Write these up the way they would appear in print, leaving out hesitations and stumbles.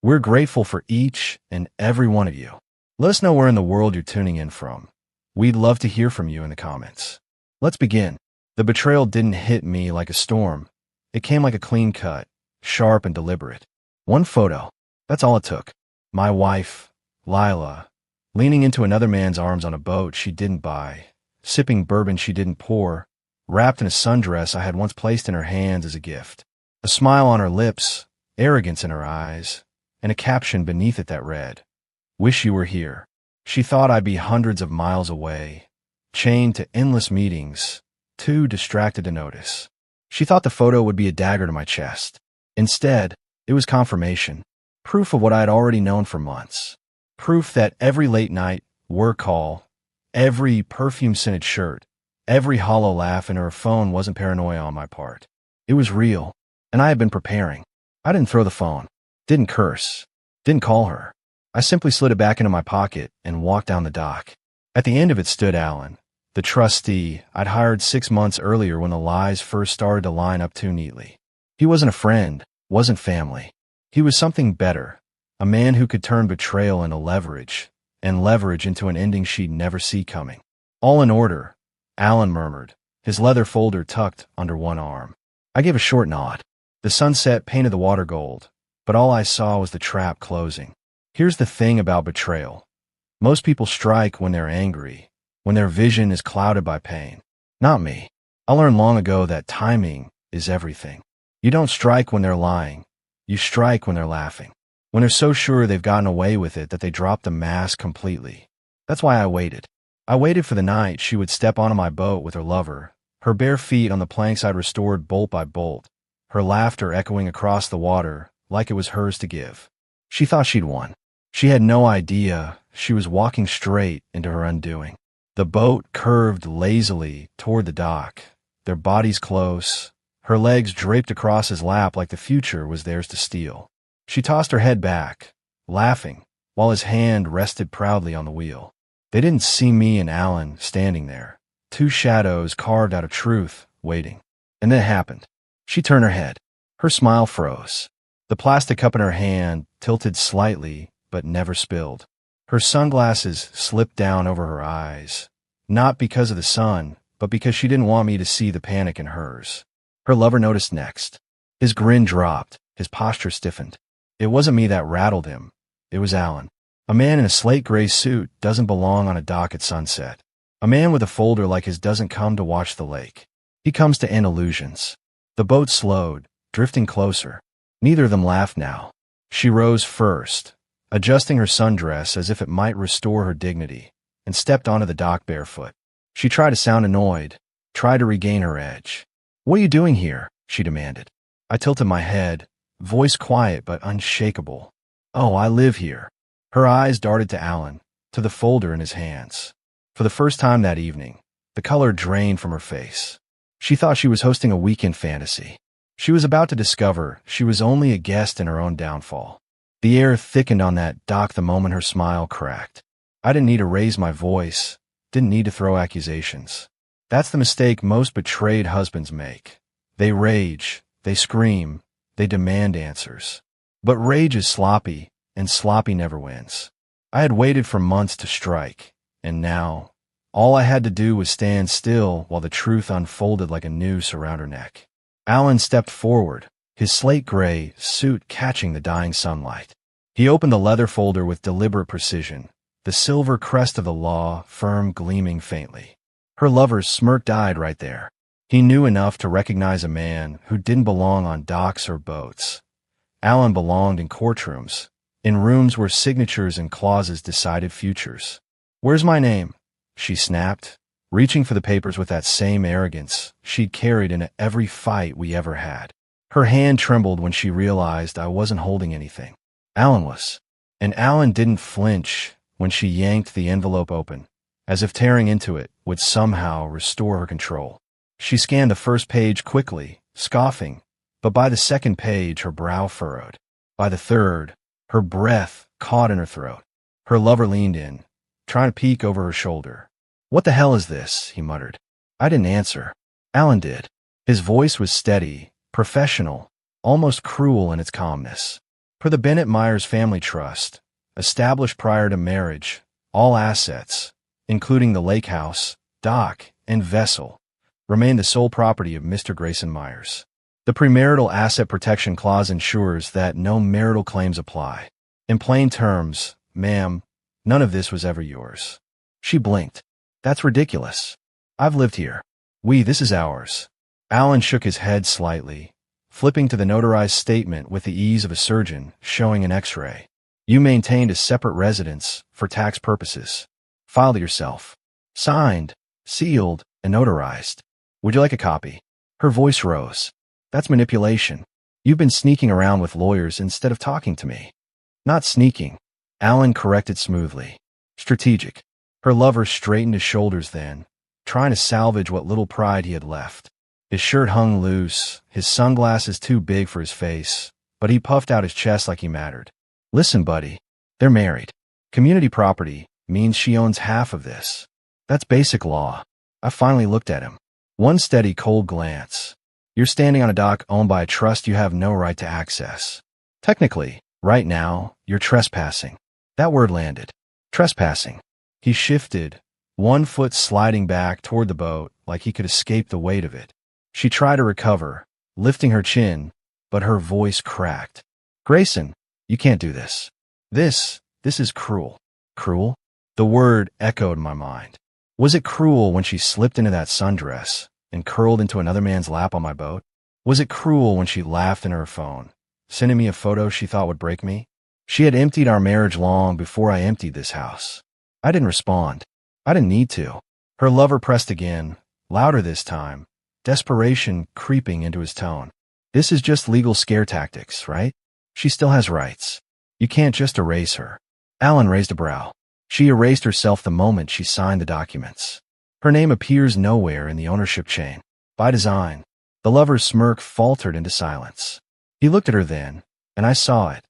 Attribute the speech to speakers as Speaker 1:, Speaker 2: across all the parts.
Speaker 1: We're grateful for each and every one of you. Let us know where in the world you're tuning in from. We'd love to hear from you in the comments. Let's begin. The betrayal didn't hit me like a storm. It came like a clean cut, sharp and deliberate. One photo. That's all it took. My wife, Lila, leaning into another man's arms on a boat she didn't buy, sipping bourbon she didn't pour, wrapped in a sundress I had once placed in her hands as a gift. A smile on her lips, arrogance in her eyes, and a caption beneath it that read, "Wish you were here." She thought I'd be hundreds of miles away, chained to endless meetings, too distracted to notice. She thought the photo would be a dagger to my chest. Instead, it was confirmation, proof of what I had already known for months. Proof that every late night, work call, every perfume-scented shirt, every hollow laugh in her phone wasn't paranoia on my part. It was real, and I had been preparing. I didn't throw the phone, didn't curse, didn't call her. I simply slid it back into my pocket and walked down the dock. At the end of it stood Alan, the trustee I'd hired 6 months earlier when the lies first started to line up too neatly. He wasn't a friend, wasn't family. He was something better, a man who could turn betrayal into leverage, and leverage into an ending she'd never see coming. "All in order," Alan murmured, his leather folder tucked under one arm. I gave a short nod. The sunset painted the water gold, but all I saw was the trap closing. Here's the thing about betrayal. Most people strike when they're angry, when their vision is clouded by pain. Not me. I learned long ago that timing is everything. You don't strike when they're lying. You strike when they're laughing. When they're so sure they've gotten away with it that they drop the mask completely. That's why I waited. I waited for the night she would step onto my boat with her lover, her bare feet on the planks I'd restored bolt by bolt, her laughter echoing across the water like it was hers to give. She thought she'd won. She had no idea she was walking straight into her undoing. The boat curved lazily toward the dock, their bodies close, her legs draped across his lap like the future was theirs to steal. She tossed her head back, laughing, while his hand rested proudly on the wheel. They didn't see me and Alan standing there, two shadows carved out of truth, waiting. And then it happened. She turned her head. Her smile froze. The plastic cup in her hand tilted slightly, but never spilled. Her sunglasses slipped down over her eyes, not because of the sun, but because she didn't want me to see the panic in hers. Her lover noticed next. His grin dropped, his posture stiffened. It wasn't me that rattled him. It was Alan. A man in a slate gray suit doesn't belong on a dock at sunset. A man with a folder like his doesn't come to watch the lake. He comes to end illusions. The boat slowed, drifting closer. Neither of them laughed now. She rose first, adjusting her sundress as if it might restore her dignity, and stepped onto the dock barefoot. She tried to sound annoyed, tried to regain her edge. "What are you doing here?" she demanded. I tilted my head, voice quiet but unshakable. "Oh, I live here." Her eyes darted to Alan, to the folder in his hands. For the first time that evening, the color drained from her face. She thought she was hosting a weekend fantasy. She was about to discover she was only a guest in her own downfall. The air thickened on that dock the moment her smile cracked. I didn't need to raise my voice, didn't need to throw accusations. That's the mistake most betrayed husbands make. They rage, they scream, they demand answers. But rage is sloppy, and sloppy never wins. I had waited for months to strike, and now, all I had to do was stand still while the truth unfolded like a noose around her neck. Alan stepped forward, his slate gray suit catching the dying sunlight. He opened the leather folder with deliberate precision, the silver crest of the law firm gleaming faintly. Her lover's smirk died right there. He knew enough to recognize a man who didn't belong on docks or boats. Alan belonged in courtrooms, in rooms where signatures and clauses decided futures. "Where's my name?" she snapped, reaching for the papers with that same arrogance she'd carried into every fight we ever had. Her hand trembled when she realized I wasn't holding anything. Alan was. And Alan didn't flinch when she yanked the envelope open, as if tearing into it would somehow restore her control. She scanned the first page quickly, scoffing, but by the second page her brow furrowed. By the third, her breath caught in her throat. Her lover leaned in, trying to peek over her shoulder. "What the hell is this?" he muttered. I didn't answer. Alan did. His voice was steady, professional, almost cruel in its calmness. For the Bennett Myers Family Trust, established prior to marriage, all assets, including the lake house, dock, and vessel, remain the sole property of Mr. Grayson Myers. The premarital asset protection clause ensures that no marital claims apply. In plain terms, ma'am, none of this was ever yours. She blinked. That's ridiculous. I've lived here. This is ours. Alan shook his head slightly, flipping to the notarized statement with the ease of a surgeon showing an x-ray. You maintained a separate residence for tax purposes. Filed it yourself. Signed, sealed, and notarized. Would you like a copy? Her voice rose. That's manipulation. You've been sneaking around with lawyers instead of talking to me. Not sneaking. Alan corrected smoothly. Strategic. Her lover straightened his shoulders then, trying to salvage what little pride he had left. His shirt hung loose, his sunglasses too big for his face, but he puffed out his chest like he mattered. Listen, buddy. They're married. Community property means she owns half of this. That's basic law. I finally looked at him. One steady, cold glance. You're standing on a dock owned by a trust you have no right to access. Technically, right now, you're trespassing. That word landed. Trespassing. He shifted, one foot sliding back toward the boat like he could escape the weight of it. She tried to recover, lifting her chin, but her voice cracked. Grayson, you can't do this. This is cruel. Cruel? The word echoed in my mind. Was it cruel when she slipped into that sundress and curled into another man's lap on my boat? Was it cruel when she laughed into her phone, sending me a photo she thought would break me? She had emptied our marriage long before I emptied this house. I didn't respond. I didn't need to. Her lover pressed again, louder this time, desperation creeping into his tone. This is just legal scare tactics, right? She still has rights. You can't just erase her. Alan raised a brow. She erased herself the moment she signed the documents. Her name appears nowhere in the ownership chain. By design. The lover's smirk faltered into silence. He looked at her then, and I saw it.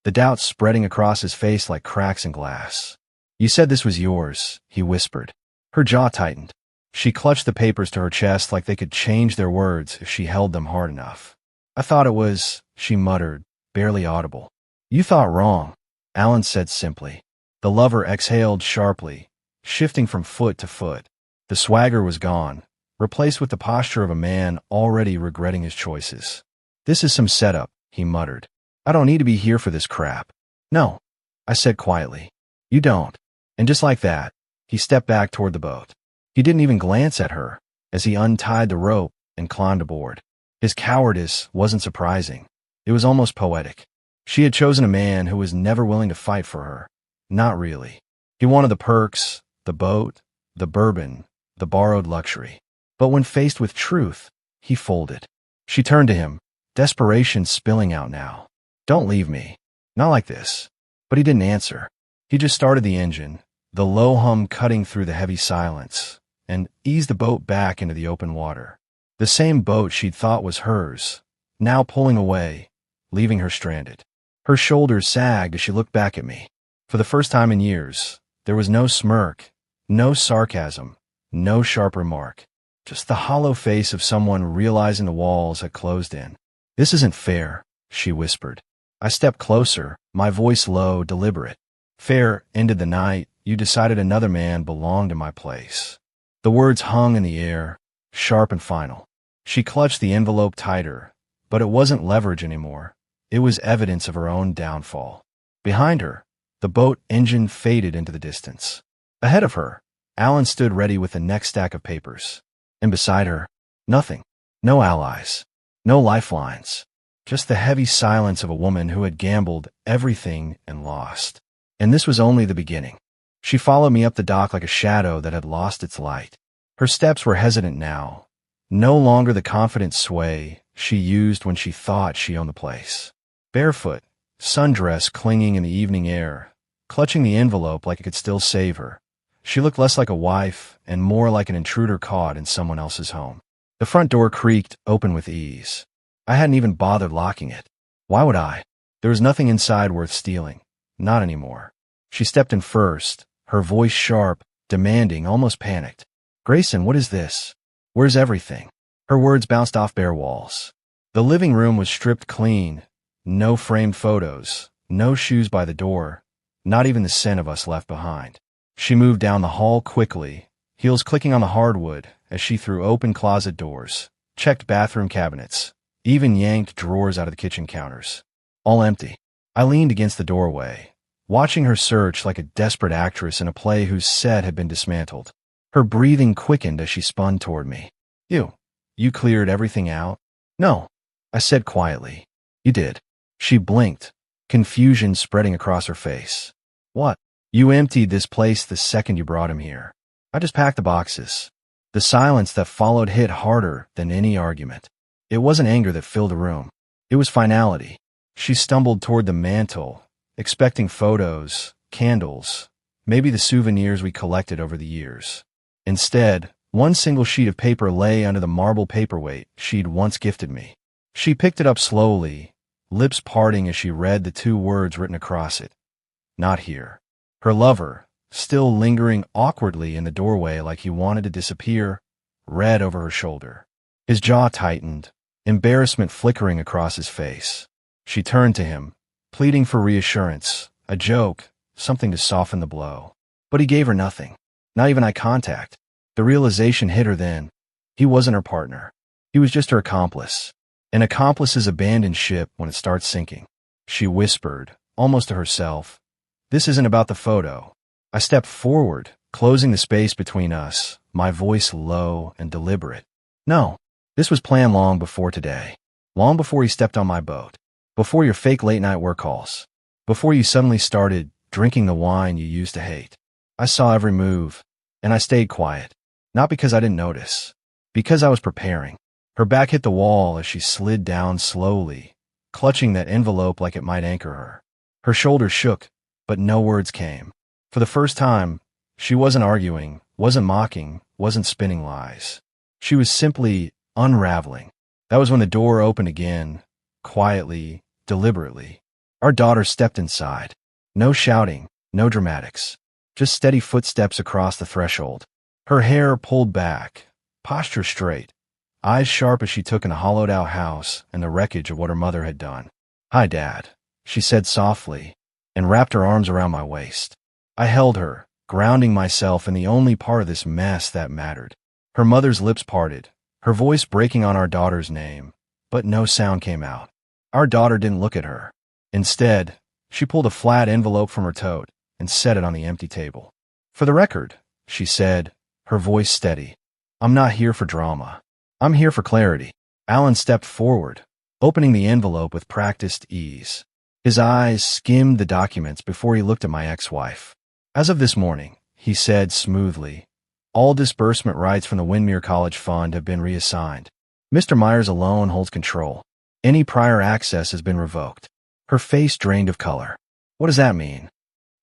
Speaker 1: The doubt spreading across his face like cracks in glass. You said this was yours, he whispered. Her jaw tightened. She clutched the papers to her chest like they could change their words if she held them hard enough. I thought it was, she muttered, barely audible. You thought wrong, Alan said simply. The lover exhaled sharply, shifting from foot to foot. The swagger was gone, replaced with the posture of a man already regretting his choices. This is some setup, he muttered. I don't need to be here for this crap. No, I said quietly. You don't. And just like that, he stepped back toward the boat. He didn't even glance at her as he untied the rope and climbed aboard. His cowardice wasn't surprising. It was almost poetic. She had chosen a man who was never willing to fight for her. Not really. He wanted the perks, the boat, the bourbon, the borrowed luxury. But when faced with truth, he folded. She turned to him, desperation spilling out now. Don't leave me. Not like this. But he didn't answer. He just started the engine, the low hum cutting through the heavy silence, and eased the boat back into the open water. The same boat she'd thought was hers, now pulling away, leaving her stranded. Her shoulders sagged as she looked back at me. For the first time in years, there was no smirk, no sarcasm, no sharp remark. Just the hollow face of someone realizing the walls had closed in. This isn't fair, she whispered. I stepped closer, my voice low, deliberate. Fair ended the night you decided another man belonged in my place. The words hung in the air, sharp and final. She clutched the envelope tighter, but it wasn't leverage anymore. It was evidence of her own downfall. Behind her, the boat engine faded into the distance. Ahead of her, Alan stood ready with the next stack of papers. And beside her, nothing. No allies. No lifelines. Just the heavy silence of a woman who had gambled everything and lost. And this was only the beginning. She followed me up the dock like a shadow that had lost its light. Her steps were hesitant now, no longer the confident sway she used when she thought she owned the place. Barefoot, sundress clinging in the evening air, clutching the envelope like it could still save her. She looked less like a wife and more like an intruder caught in someone else's home. The front door creaked open with ease. I hadn't even bothered locking it. Why would I? There was nothing inside worth stealing. Not anymore. She stepped in first, her voice sharp, demanding, almost panicked. Grayson, what is this? Where's everything? Her words bounced off bare walls. The living room was stripped clean, No framed photos, no shoes by the door, not even the scent of us left behind. She moved down the hall quickly, heels clicking on the hardwood as she threw open closet doors, checked bathroom cabinets, even yanked drawers out of the kitchen counters. All empty. I leaned against the doorway, watching her search like a desperate actress in a play whose set had been dismantled. Her breathing quickened as she spun toward me. You cleared everything out? No, I said quietly. You did. She blinked, confusion spreading across her face. What? You emptied this place the second you brought him here. I just packed the boxes. The silence that followed hit harder than any argument. It wasn't anger that filled the room. It was finality. She stumbled toward the mantel, expecting photos, candles, maybe the souvenirs we collected over the years. Instead, one single sheet of paper lay under the marble paperweight she'd once gifted me. She picked it up slowly, lips parting as she read the two words written across it. Not here. Her lover, still lingering awkwardly in the doorway like he wanted to disappear, read over her shoulder. His jaw tightened, embarrassment flickering across his face. She turned to him, pleading for reassurance, a joke, something to soften the blow. But he gave her nothing, not even eye contact. The realization hit her then. He wasn't her partner. He was just her accomplice. An accomplice's abandoned ship when it starts sinking. She whispered, almost to herself, "This isn't about the photo." I stepped forward, closing the space between us, my voice low and deliberate. No, this was planned long before today. Long before you stepped on my boat. Before your fake late-night work calls. Before you suddenly started drinking the wine you used to hate. I saw every move, and I stayed quiet. Not because I didn't notice. Because I was preparing. Her back hit the wall as she slid down slowly, clutching that envelope like it might anchor her. Her shoulders shook, but no words came. For the first time, she wasn't arguing, wasn't mocking, wasn't spinning lies. She was simply unraveling. That was when the door opened again, quietly, deliberately. Our daughter stepped inside. No shouting, no dramatics. Just steady footsteps across the threshold. Her hair pulled back, posture straight, eyes sharp as she took in a hollowed-out house and the wreckage of what her mother had done. "Hi, Dad," she said softly, and wrapped her arms around my waist. I held her, grounding myself in the only part of this mess that mattered. Her mother's lips parted, her voice breaking on our daughter's name, but no sound came out. Our daughter didn't look at her. Instead, she pulled a flat envelope from her tote and set it on the empty table. "For the record," she said, her voice steady, "I'm not here for drama. I'm here for clarity." Alan stepped forward, opening the envelope with practiced ease. His eyes skimmed the documents before he looked at my ex-wife. "As of this morning," he said smoothly, "all disbursement rights from the Windermere College Fund have been reassigned. Mr. Myers alone holds control. Any prior access has been revoked." Her face drained of color. "What does that mean?"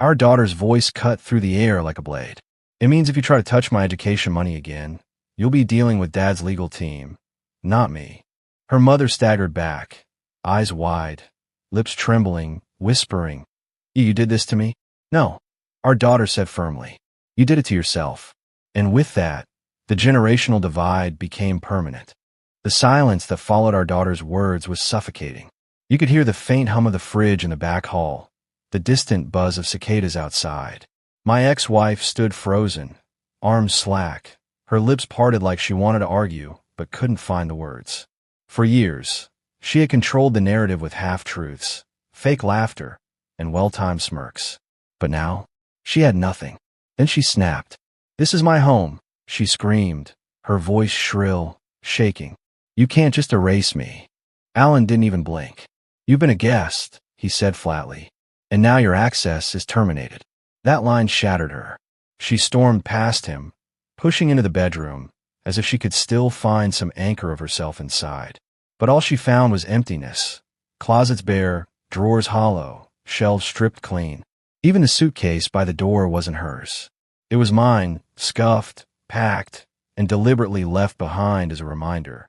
Speaker 1: Our daughter's voice cut through the air like a blade. "It means if you try to touch my education money again, you'll be dealing with Dad's legal team, not me." Her mother staggered back, eyes wide, lips trembling, whispering, You did this to me?" "No," our daughter said firmly. "You did it to yourself." And with that, the generational divide became permanent. The silence that followed our daughter's words was suffocating. You could hear the faint hum of the fridge in the back hall, the distant buzz of cicadas outside. My ex-wife stood frozen, arms slack, her lips parted like she wanted to argue, but couldn't find the words. For years, she had controlled the narrative with half-truths, fake laughter, and well-timed smirks. But now, she had nothing. Then she snapped. "This is my home," she screamed, her voice shrill, shaking. "You can't just erase me." Alan didn't even blink. "You've been a guest," he said flatly, "and now your access is terminated." That line shattered her. She stormed past him, pushing into the bedroom, as if she could still find some anchor of herself inside. But all she found was emptiness. Closets bare, drawers hollow, shelves stripped clean. Even the suitcase by the door wasn't hers. It was mine, scuffed, packed, and deliberately left behind as a reminder.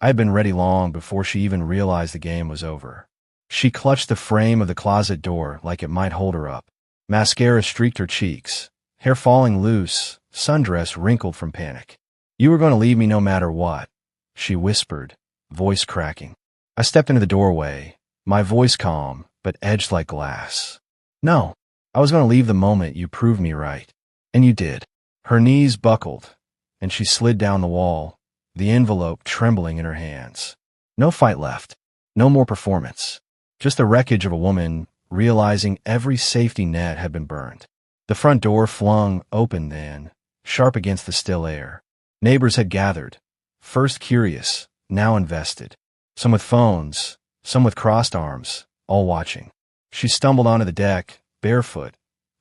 Speaker 1: I had been ready long before she even realized the game was over. She clutched the frame of the closet door like it might hold her up. Mascara streaked her cheeks, hair falling loose, sundress wrinkled from panic. "You were going to leave me no matter what," she whispered, voice cracking. I stepped into the doorway, my voice calm, but edged like glass. No, I was going to leave the moment you proved me right. And you did. Her knees buckled, and she slid down the wall, the envelope trembling in her hands. No fight left. No more performance. Just the wreckage of a woman realizing every safety net had been burned. The front door flung open then, sharp against the still air. Neighbors had gathered, first curious, now invested. Some with phones, some with crossed arms, all watching. She stumbled onto the deck, barefoot,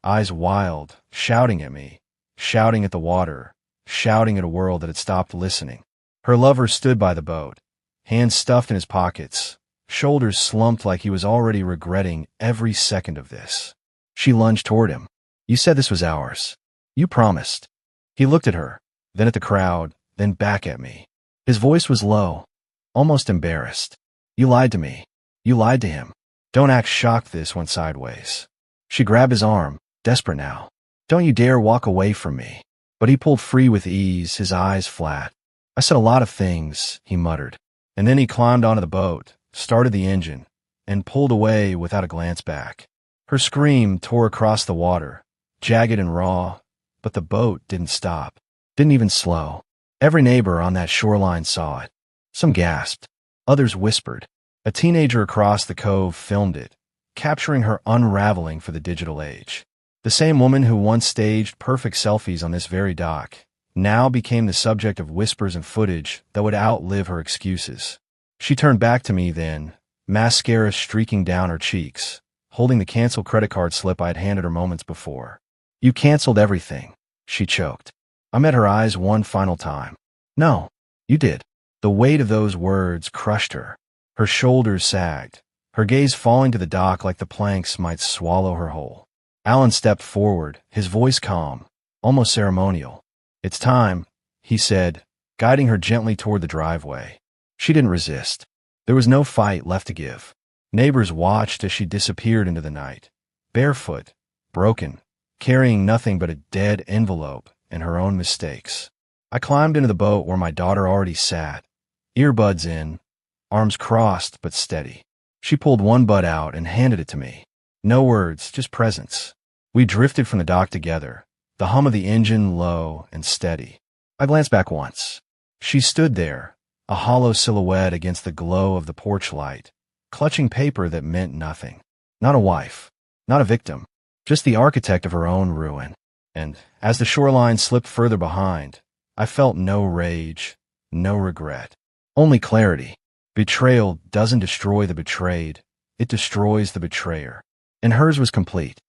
Speaker 1: eyes wild, shouting at me, shouting at the water, shouting at a world that had stopped listening. Her lover stood by the boat, hands stuffed in his pockets, shoulders slumped like he was already regretting every second of this. She lunged toward him. You said this was ours. You promised. He looked at her, then at the crowd, then back at me. His voice was low, almost embarrassed. You lied to me. You lied to him. Don't act shocked. This went sideways. She grabbed his arm, desperate now. Don't you dare walk away from me. But he pulled free with ease, his eyes flat. I said a lot of things, he muttered. And then he climbed onto the boat, started the engine, and pulled away without a glance back. Her scream tore across the water, jagged and raw, but the boat didn't stop, didn't even slow. Every neighbor on that shoreline saw it. Some gasped. Others whispered. A teenager across the cove filmed it, capturing her unraveling for the digital age. The same woman who once staged perfect selfies on this very dock now became the subject of whispers and footage that would outlive her excuses. She turned back to me then, mascara streaking down her cheeks, holding the canceled credit card slip I had handed her moments before. You canceled everything, she choked. I met her eyes one final time. No, you did. The weight of those words crushed her. Her shoulders sagged, her gaze falling to the dock like the planks might swallow her whole. Alan stepped forward, his voice calm, almost ceremonial. It's time, he said, guiding her gently toward the driveway. She didn't resist. There was no fight left to give. Neighbors watched as she disappeared into the night, barefoot, broken, carrying nothing but a dead envelope and her own mistakes. I climbed into the boat where my daughter already sat, earbuds in, arms crossed but steady. She pulled one bud out and handed it to me. No words, just presence. We drifted from the dock together, the hum of the engine low and steady. I glanced back once. She stood there, a hollow silhouette against the glow of the porch light, clutching paper that meant nothing. Not a wife, not a victim, just the architect of her own ruin. And as the shoreline slipped further behind, I felt no rage, no regret, only clarity. Betrayal doesn't destroy the betrayed, it destroys the betrayer. And hers was complete.